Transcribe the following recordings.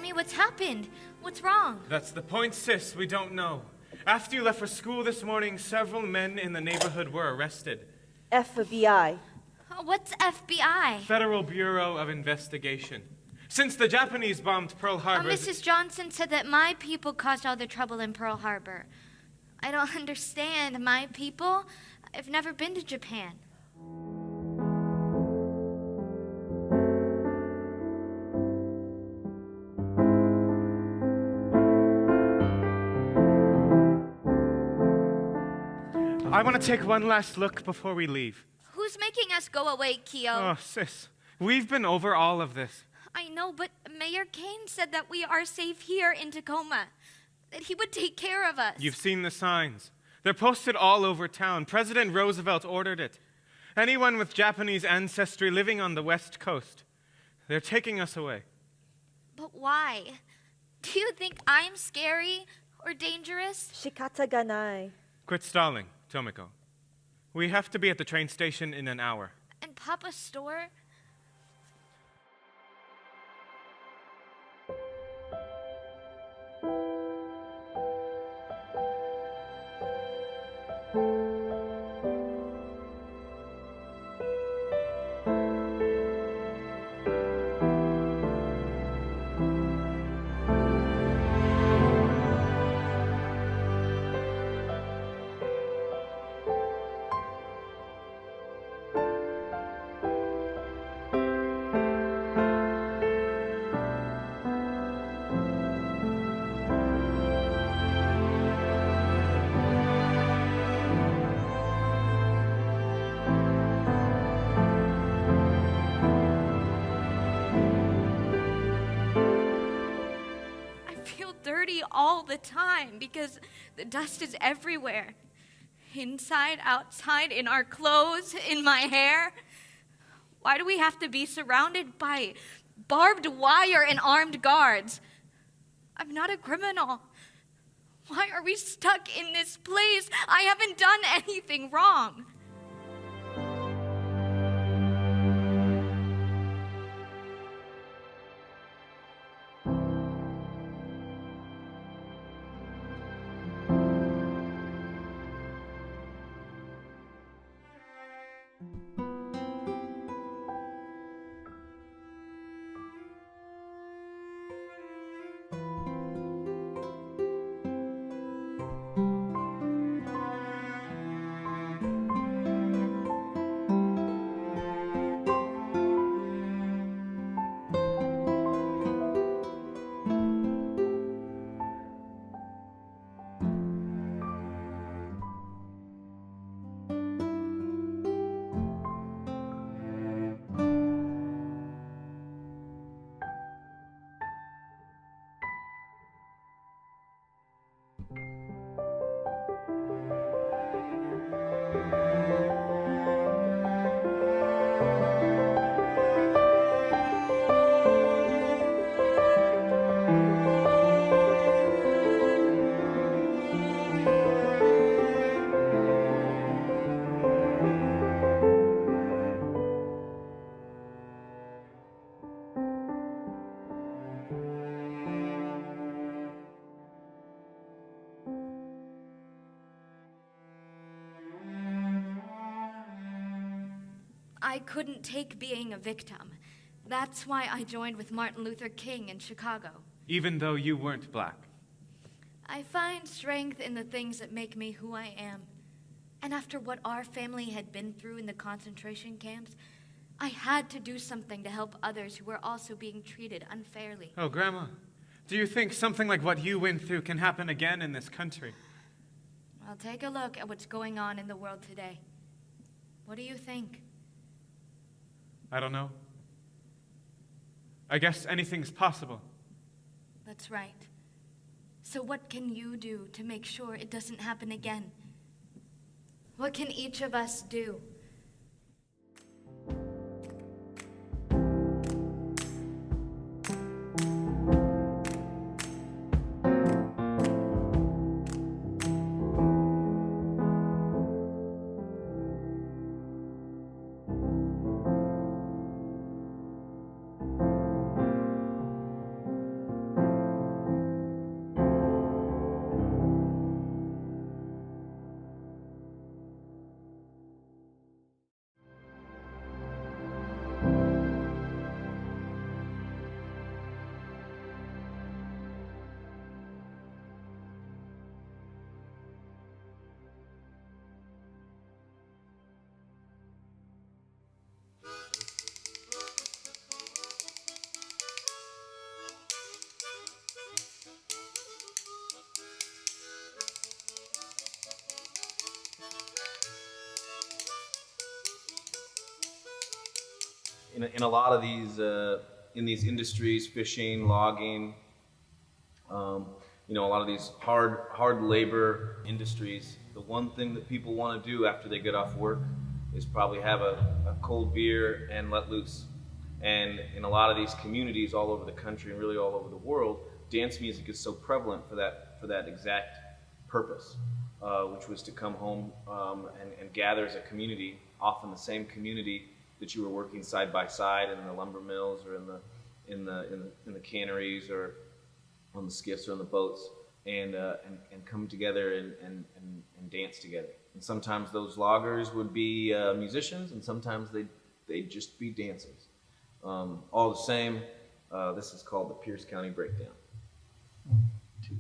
me what's happened. What's wrong? That's the point, sis. We don't know. After you left for school this morning, several men in the neighborhood were arrested. FBI. What's FBI? Federal Bureau of Investigation. Since the Japanese bombed Pearl Harbor... Mrs. Johnson said that my people caused all the trouble in Pearl Harbor. I don't understand. My people? I've never been to Japan. I want to take one last look before we leave. Who's making us go away, Keo? Oh, sis, we've been over all of this. I know, but Mayor Kane said that we are safe here in Tacoma, that he would take care of us. You've seen the signs. They're posted all over town. President Roosevelt ordered it. Anyone with Japanese ancestry living on the West Coast, they're taking us away. But why? Do you think I'm scary or dangerous? Shikata ganai. Quit stalling, Tomiko. We have to be at the train station in an hour. And Papa's store? All the time because the dust is everywhere. Inside, outside, in our clothes, in my hair. Why do we have to be surrounded by barbed wire and armed guards? I'm not a criminal. Why are we stuck in this place? I haven't done anything wrong. I couldn't take being a victim. That's why I joined with Martin Luther King in Chicago. Even though you weren't black. I find strength in the things that make me who I am. And after what our family had been through in the concentration camps, I had to do something to help others who were also being treated unfairly. Oh, Grandma, do you think something like what you went through can happen again in this country? Well, take a look at what's going on in the world today. What do you think? I don't know. I guess anything's possible. That's right. So what can you do to make sure it doesn't happen again? What can each of us do? in a lot of these in these industries, fishing, logging, a lot of these hard labor industries, the one thing that people want to do after they get off work is probably have a cold beer and let loose. And in a lot of these communities all over the country and really all over the world, dance music is so prevalent for that exact purpose, which was to come home and gather as a community, often the same community that you were working side by side in the lumber mills or in the canneries or on the skiffs or on the boats, and come together and dance together. And sometimes those loggers would be musicians, and sometimes they'd just be dancers. All the same, this is called the Pierce County Breakdown. 1, 2.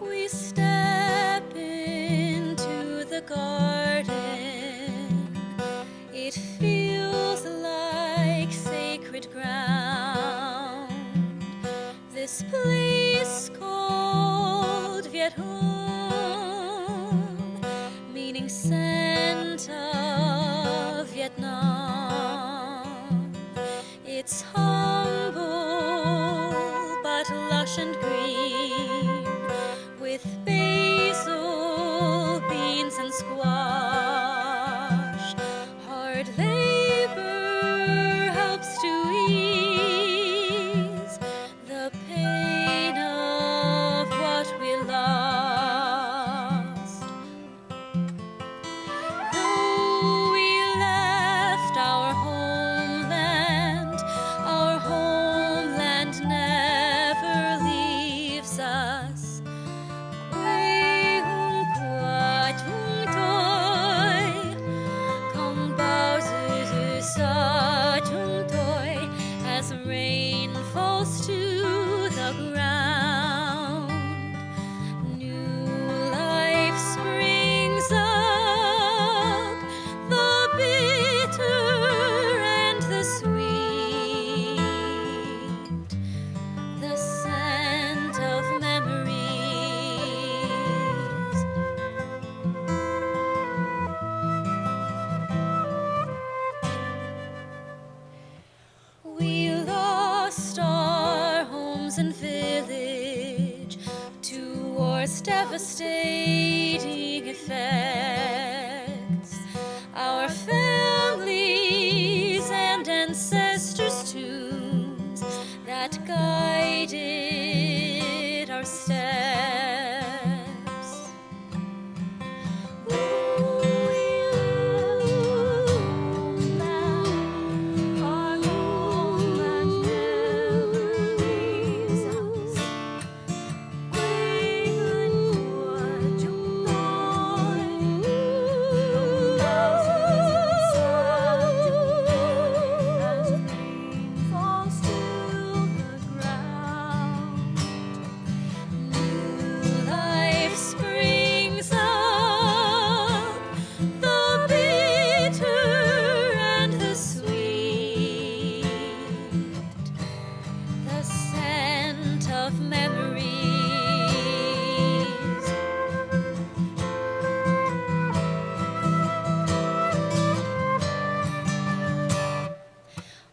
We step into the garden. It feels like sacred ground. This place called Viet Hung, meaning Santa Vietnam. devastating effects. Our families and ancestors' tombs that guided our steps. Our homeland never leaves us. Of memories.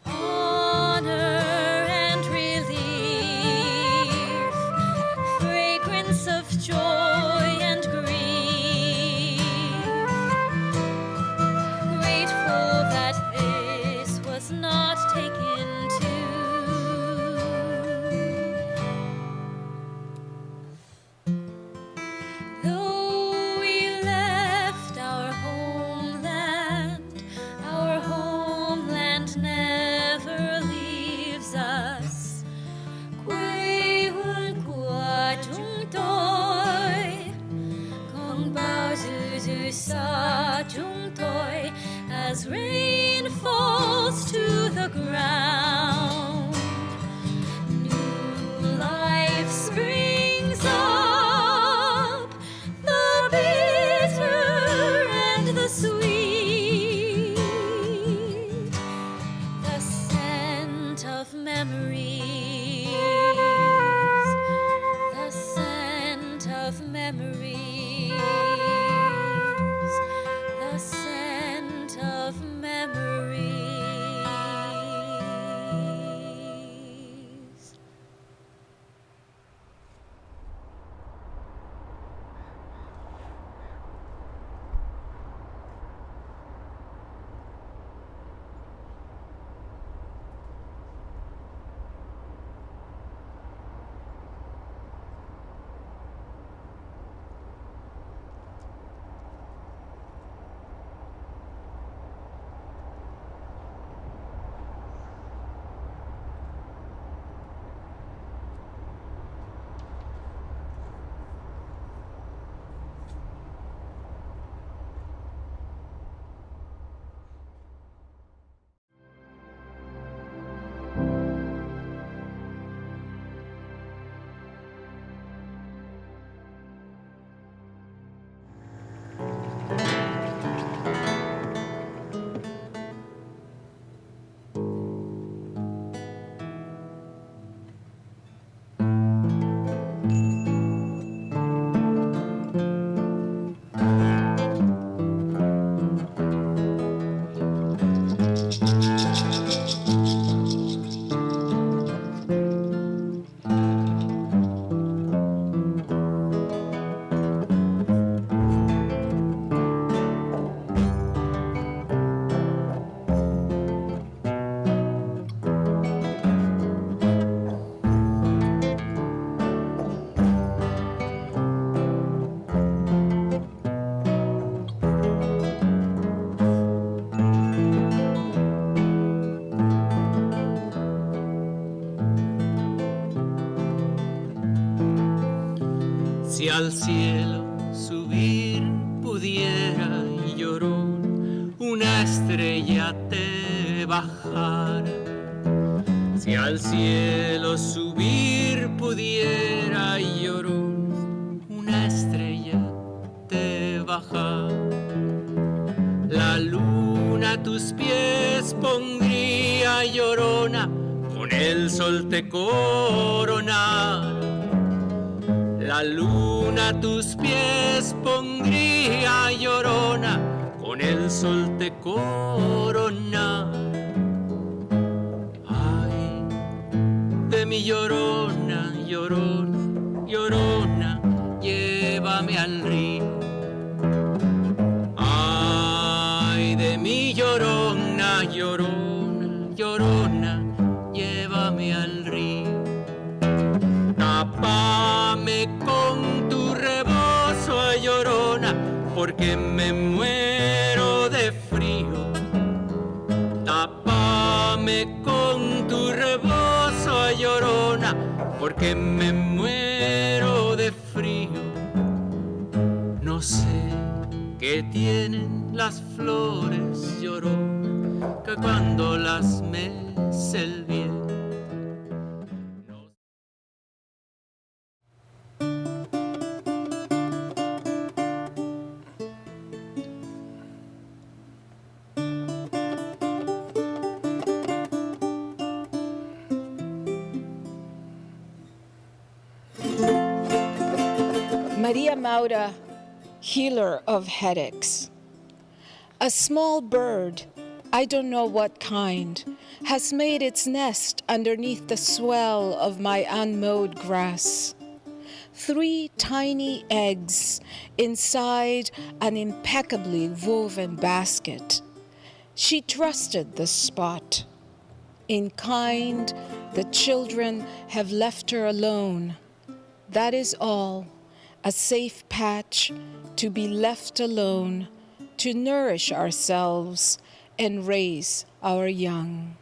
Honor and relief, fragrance of joy and grief. Grateful that this was not taken too. Though we left our homeland never leaves us. Quay un qua chung toi, kong bao zu zu sa chung toi, as rain falls to the ground. New life springs up, the bitter and the sweet, the scent of memories, the scent of memories, the scent of memories. Si al cielo subir pudiera y llorón una estrella te bajara. Si al cielo subir pudiera y llorón una estrella te bajara. La luna a tus pies pondría llorona, con el sol te coronara. La luna a tus pies pondría llorona, con el sol te corona. Ay, de mi llorona, llorona, llorona, yeah. Llorona, llévame al río. Tápame con tu rebozo, ay, Llorona, porque me muero de frío. Tápame con tu rebozo, ay, Llorona, porque me muero de frío. No sé qué tienen las flores, Llorona, que cuando las mece el viento. Maria Maura, healer of headaches. A small bird, I don't know what kind, has made its nest underneath the swell of my unmowed grass. 3 tiny eggs inside an impeccably woven basket. She trusted the spot. In kind, the children have left her alone. That is all. A safe patch to be left alone, to nourish ourselves and raise our young.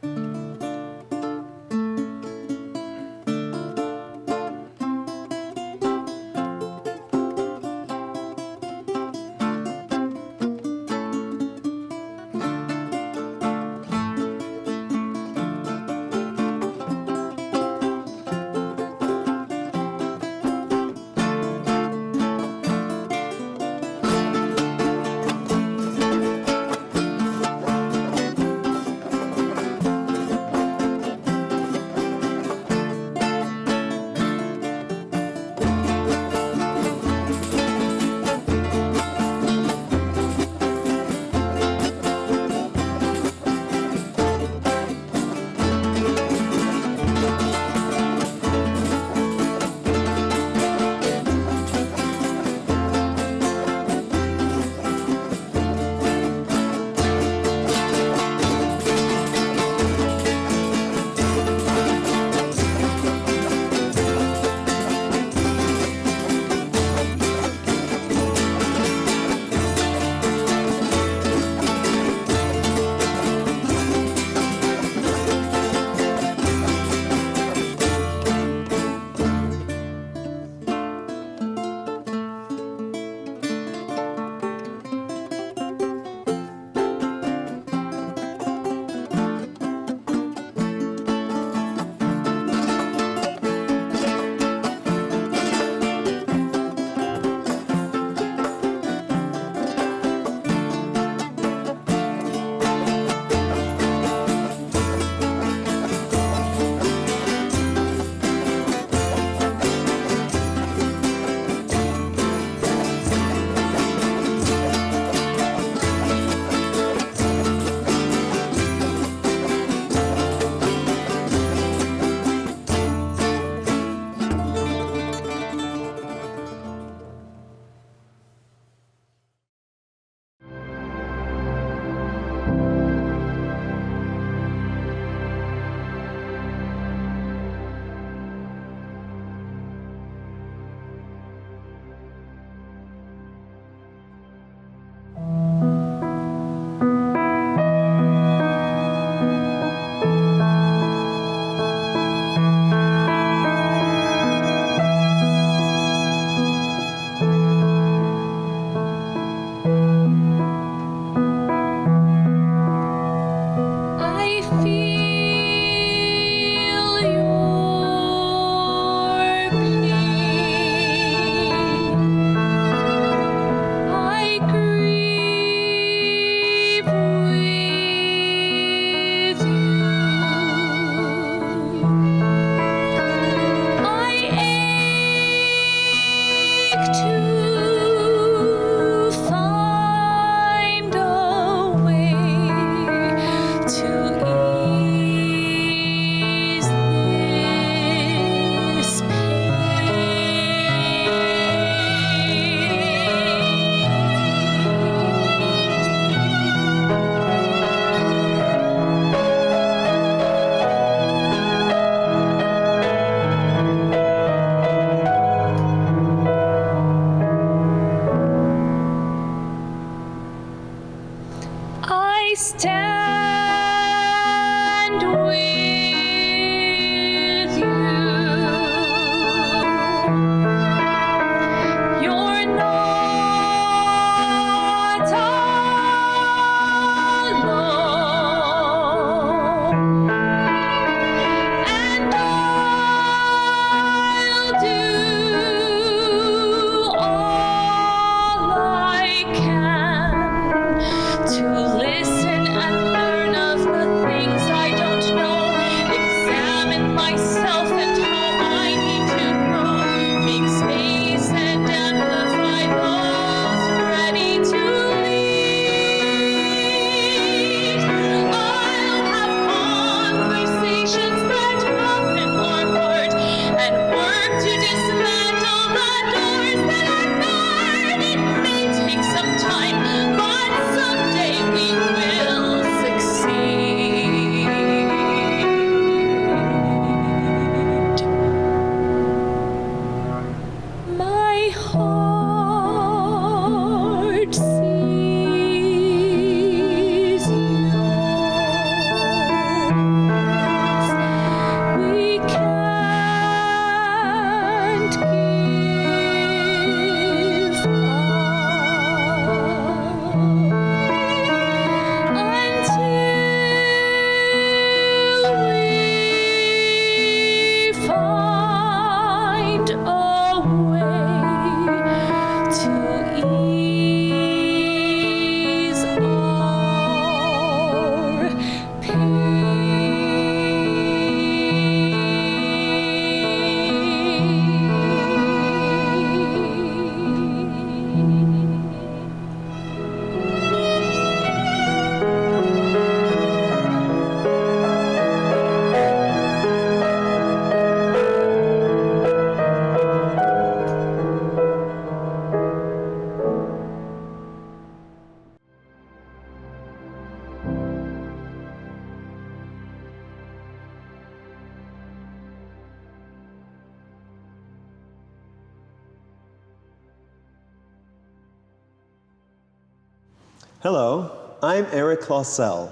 Hello, I'm Eric Clausell.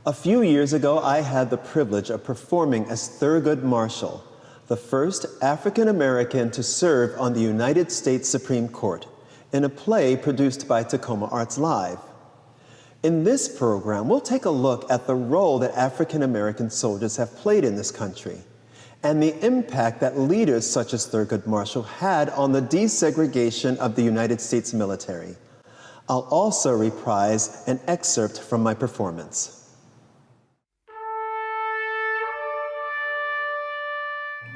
A few years ago, I had the privilege of performing as Thurgood Marshall, the first African American to serve on the United States Supreme Court, in a play produced by Tacoma Arts Live. In this program, we'll take a look at the role that African American soldiers have played in this country, and the impact that leaders such as Thurgood Marshall had on the desegregation of the United States military. I'll also reprise an excerpt from my performance.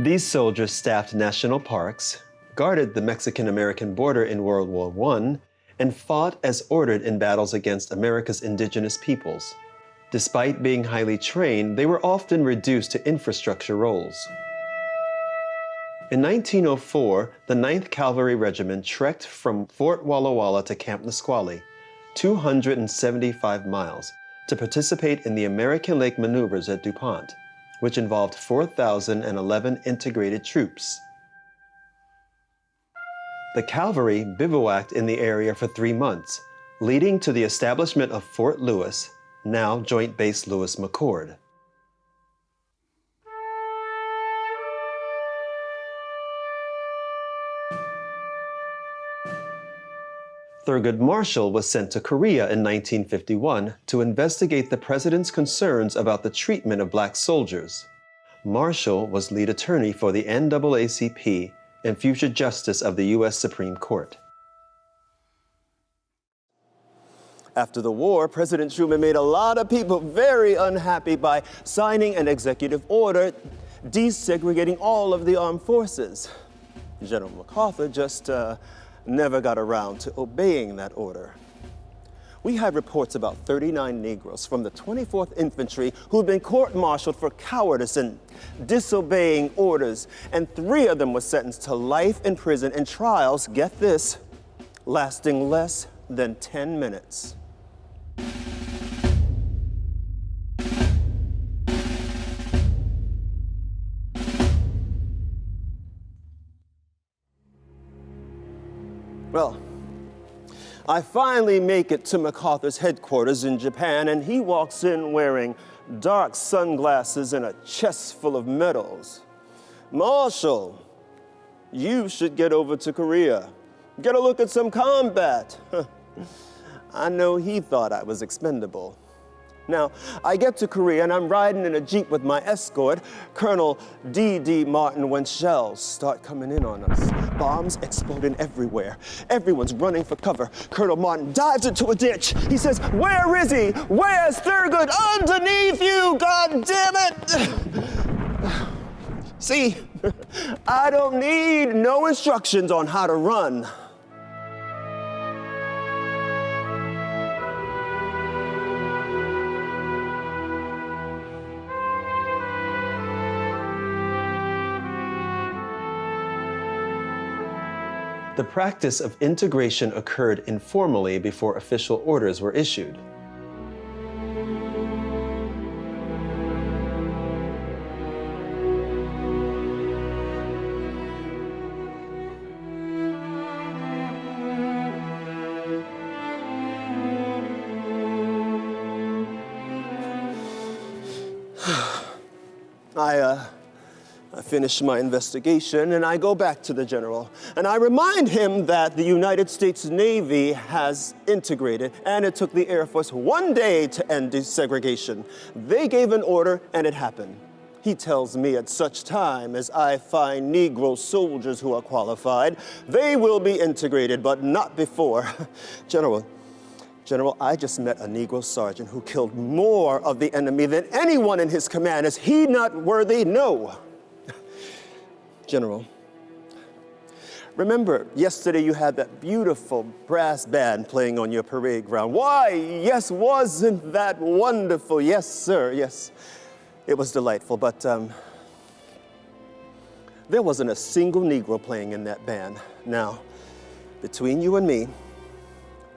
These soldiers staffed national parks, guarded the Mexican-American border in World War I, and fought as ordered in battles against America's indigenous peoples. Despite being highly trained, they were often reduced to infrastructure roles. In 1904, the 9th Cavalry Regiment trekked from Fort Walla Walla to Camp Nisqually, 275 miles, to participate in the American Lake maneuvers at DuPont, which involved 4,011 integrated troops. The cavalry bivouacked in the area for 3 months, leading to the establishment of Fort Lewis, now Joint Base Lewis-McChord. Thurgood Marshall was sent to Korea in 1951 to investigate the president's concerns about the treatment of black soldiers. Marshall was lead attorney for the NAACP and future justice of the U.S. Supreme Court. After the war, President Truman made a lot of people very unhappy by signing an executive order desegregating all of the armed forces. General MacArthur just never got around to obeying that order. We had reports about 39 Negroes from the 24th Infantry who had been court-martialed for cowardice and disobeying orders, and 3 of them were sentenced to life in prison in trials, get this, lasting less than 10 minutes. Well, I finally make it to MacArthur's headquarters in Japan, and he walks in wearing dark sunglasses and a chest full of medals. Marshall, you should get over to Korea. Get a look at some combat. I know he thought I was expendable. Now, I get to Korea and I'm riding in a Jeep with my escort, Colonel D.D. Martin, when shells start coming in on us. Bombs exploding everywhere. Everyone's running for cover. Colonel Martin dives into a ditch. He says, "Where is he? Where's Thurgood? Underneath you, God damn it!" See, I don't need no instructions on how to run. The practice of integration occurred informally before official orders were issued. I finish my investigation and I go back to the general and I remind him that the United States Navy has integrated and it took the Air Force 1 day to end desegregation. They gave an order and it happened. He tells me at such time as I find Negro soldiers who are qualified, they will be integrated, but not before. General, I just met a Negro sergeant who killed more of the enemy than anyone in his command. Is he not worthy? No. General, remember yesterday you had that beautiful brass band playing on your parade ground. Why, yes, wasn't that wonderful? Yes, sir, yes. It was delightful, but there wasn't a single Negro playing in that band. Now, between you and me,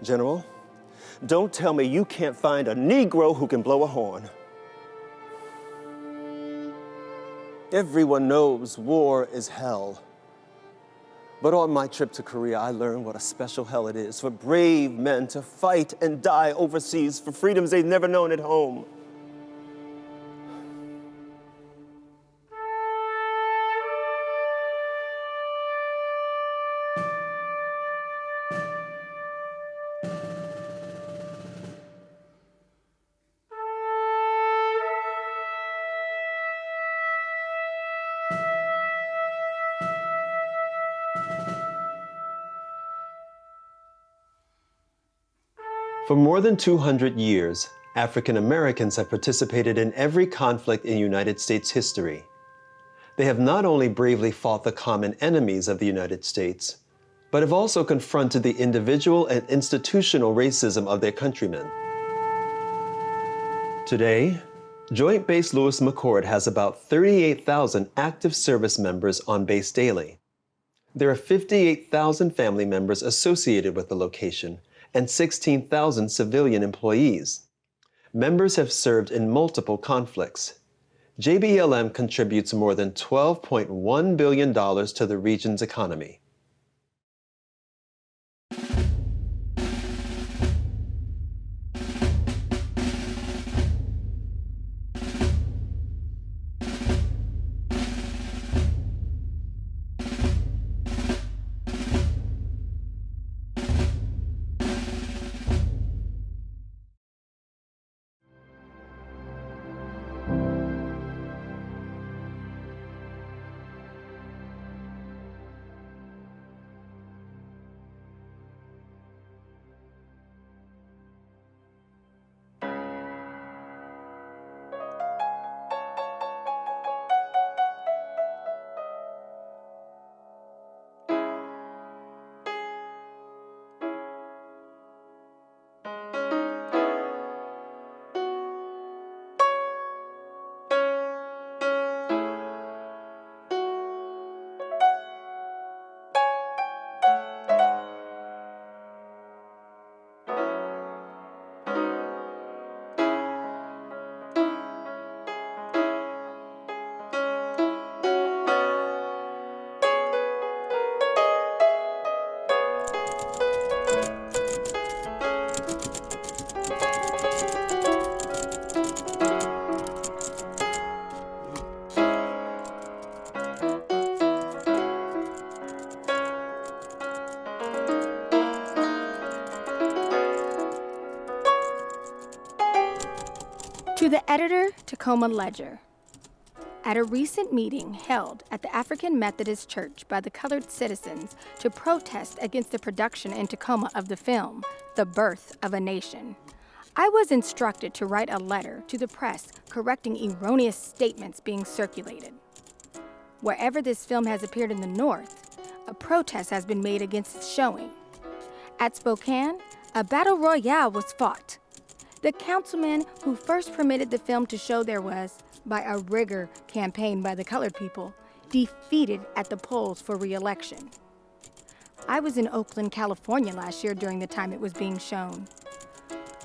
General, don't tell me you can't find a Negro who can blow a horn. Everyone knows war is hell. But on my trip to Korea, I learned what a special hell it is for brave men to fight and die overseas for freedoms they've never known at home. For more than 200 years, African Americans have participated in every conflict in United States history. They have not only bravely fought the common enemies of the United States, but have also confronted the individual and institutional racism of their countrymen. Today, Joint Base Lewis McChord has about 38,000 active service members on base daily. There are 58,000 family members associated with the location, and 16,000 civilian employees. Members have served in multiple conflicts. JBLM contributes more than $12.1 billion to the region's economy. To the editor, Tacoma Ledger. At a recent meeting held at the African Methodist Church by the colored citizens to protest against the production in Tacoma of the film, The Birth of a Nation, I was instructed to write a letter to the press correcting erroneous statements being circulated. Wherever this film has appeared in the North, a protest has been made against its showing. At Spokane, a battle royale was fought. The councilman who first permitted the film to show there was, by a rigor campaign by the colored people, defeated at the polls for re-election. I was in Oakland, California last year during the time it was being shown.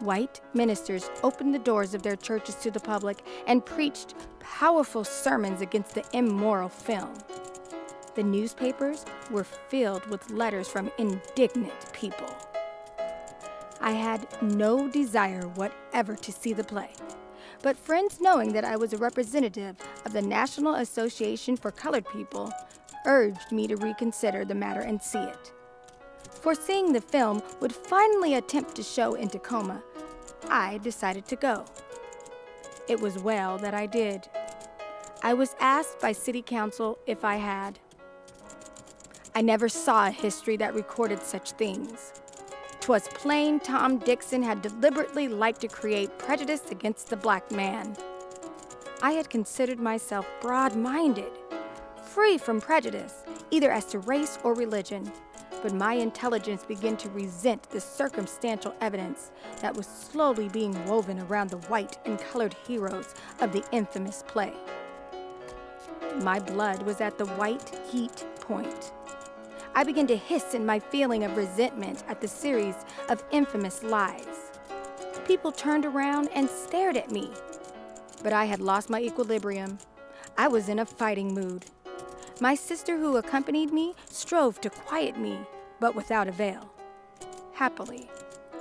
White ministers opened the doors of their churches to the public and preached powerful sermons against the immoral film. The newspapers were filled with letters from indignant people. I had no desire whatever to see the play, but friends knowing that I was a representative of the National Association for Colored People urged me to reconsider the matter and see it. Foreseeing the film would finally attempt to show in Tacoma, I decided to go. It was well that I did. I was asked by City Council if I had. I never saw a history that recorded such things. 'Twas plain Tom Dixon had deliberately liked to create prejudice against the black man. I had considered myself broad-minded, free from prejudice, either as to race or religion, but my intelligence began to resent the circumstantial evidence that was slowly being woven around the white and colored heroes of the infamous play. My blood was at the white heat point. I began to hiss in my feeling of resentment at the series of infamous lies. People turned around and stared at me, but I had lost my equilibrium. I was in a fighting mood. My sister who accompanied me strove to quiet me, but without avail. Happily,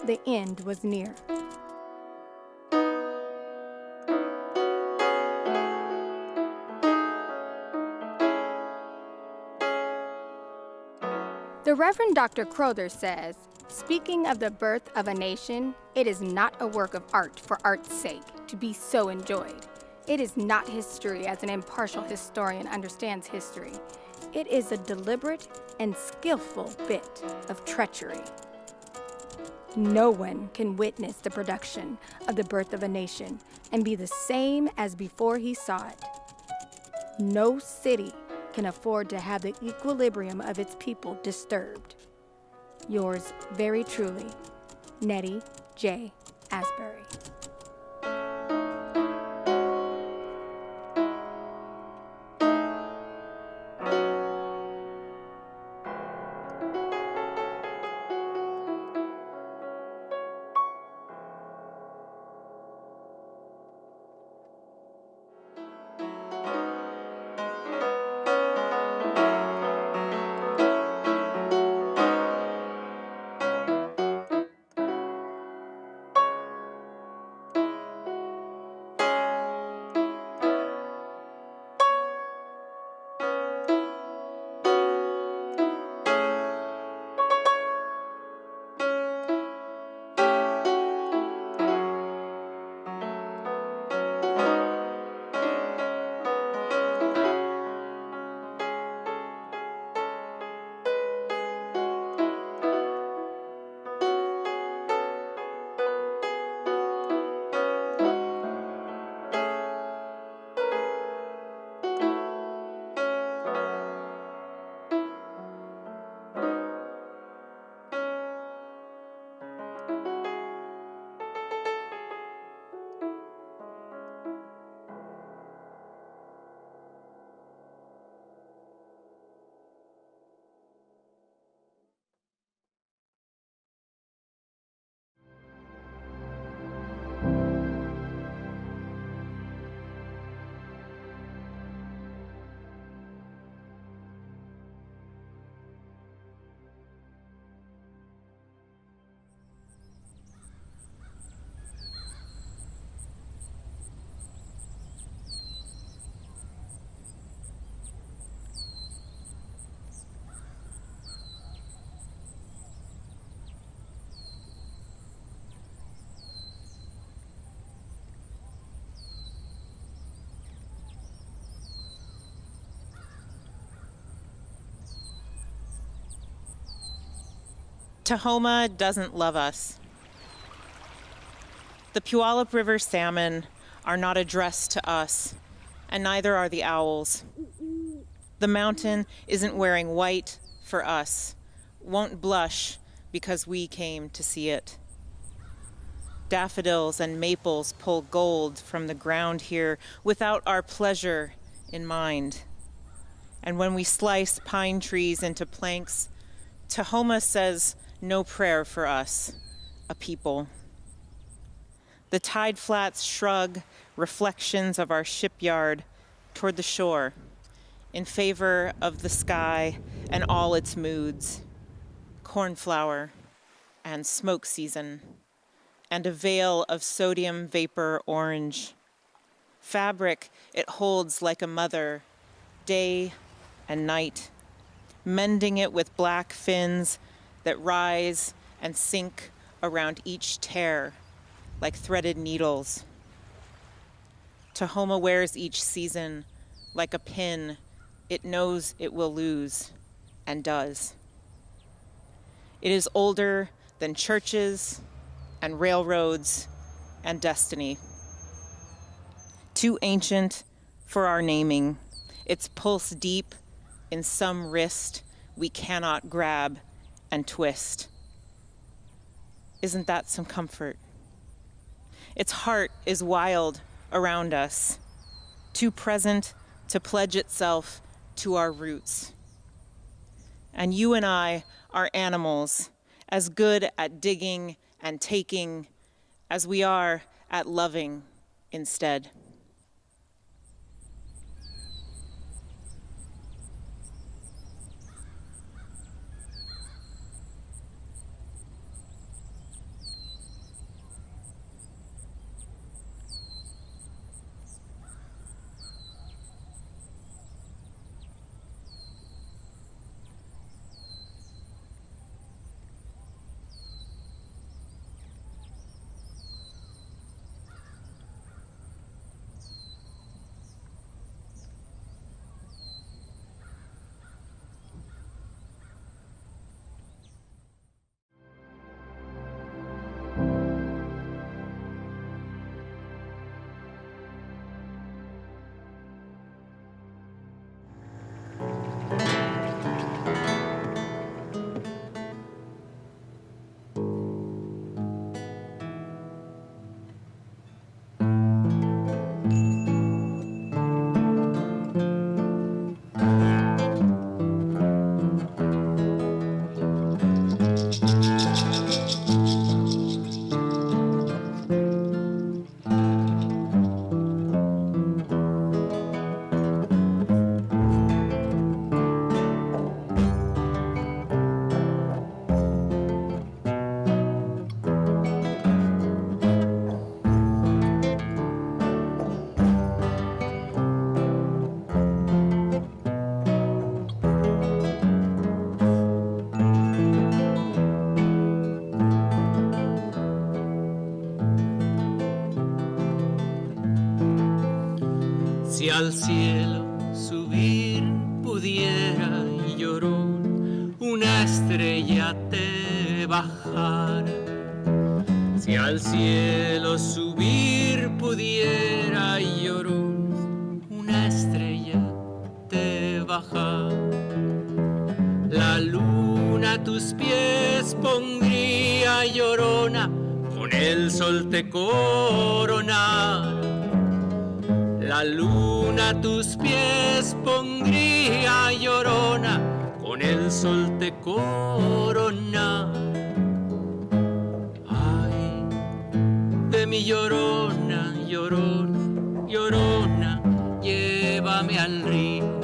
the end was near. The Reverend Dr. Crowther says, speaking of the birth of a nation, it is not a work of art for art's sake to be so enjoyed. It is not history as an impartial historian understands history. It is a deliberate and skillful bit of treachery. No one can witness the production of the birth of a nation and be the same as before he saw it. No city can afford to have the equilibrium of its people disturbed. Yours very truly, Nettie J. Asbury. Tahoma doesn't love us. The Puyallup River salmon are not addressed to us, and neither are the owls. The mountain isn't wearing white for us, won't blush because we came to see it. Daffodils and maples pull gold from the ground here without our pleasure in mind. And when we slice pine trees into planks, Tahoma says no prayer for us, a people. The tide flats shrug reflections of our shipyard toward the shore in favor of the sky and all its moods, cornflower and smoke season, and a veil of sodium vapor orange. Fabric it holds like a mother, day and night, mending it with black fins that rise and sink around each tear like threaded needles. Tahoma wears each season like a pin it knows it will lose, and does. It is older than churches and railroads and destiny. Too ancient for our naming, its pulse deep in some wrist we cannot grab and twist. Isn't that some comfort? Its heart is wild around us, too present to pledge itself to our roots. And you and I are animals, as good at digging and taking as we are at loving instead. Si al cielo subir pudiera, llorón, una estrella te bajara. Si al cielo subir pudiera, llorón, una estrella te bajara. La luna a tus pies pondría, llorona, con el sol te coronara. La luna a tus pies pondría, llorona, con el sol te corona. Ay, de mi llorona, llorona, llorona, llévame al río.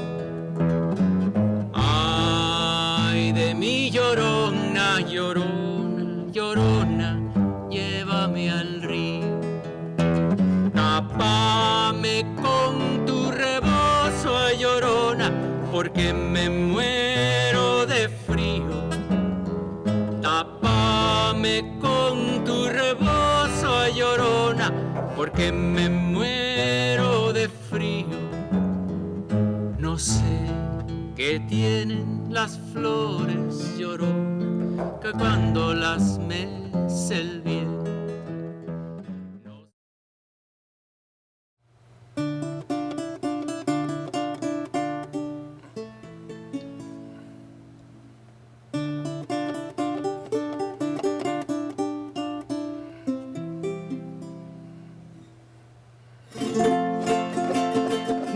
Ay, de mi llorona, llorona, llorona, llévame al río. Tápame con tu rebozo, llorona, porque me muero de frío. Tápame con tu rebozo, llorona, porque me muero de frío. No sé qué tienen las flores, llorona, que cuando las mece el viento.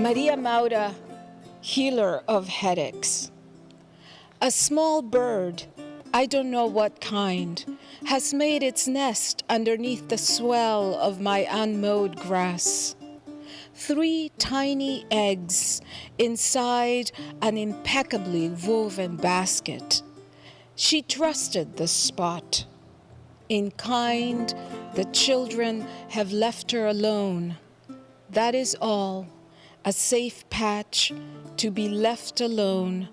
Maria Maura, healer of headaches. A small bird, I don't know what kind, has made its nest underneath the swell of my unmowed grass. 3 tiny eggs inside an impeccably woven basket. She trusted the spot. In kind, the children have left her alone. That is all, a safe patch to be left alone,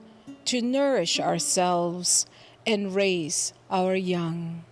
to nourish ourselves and raise our young.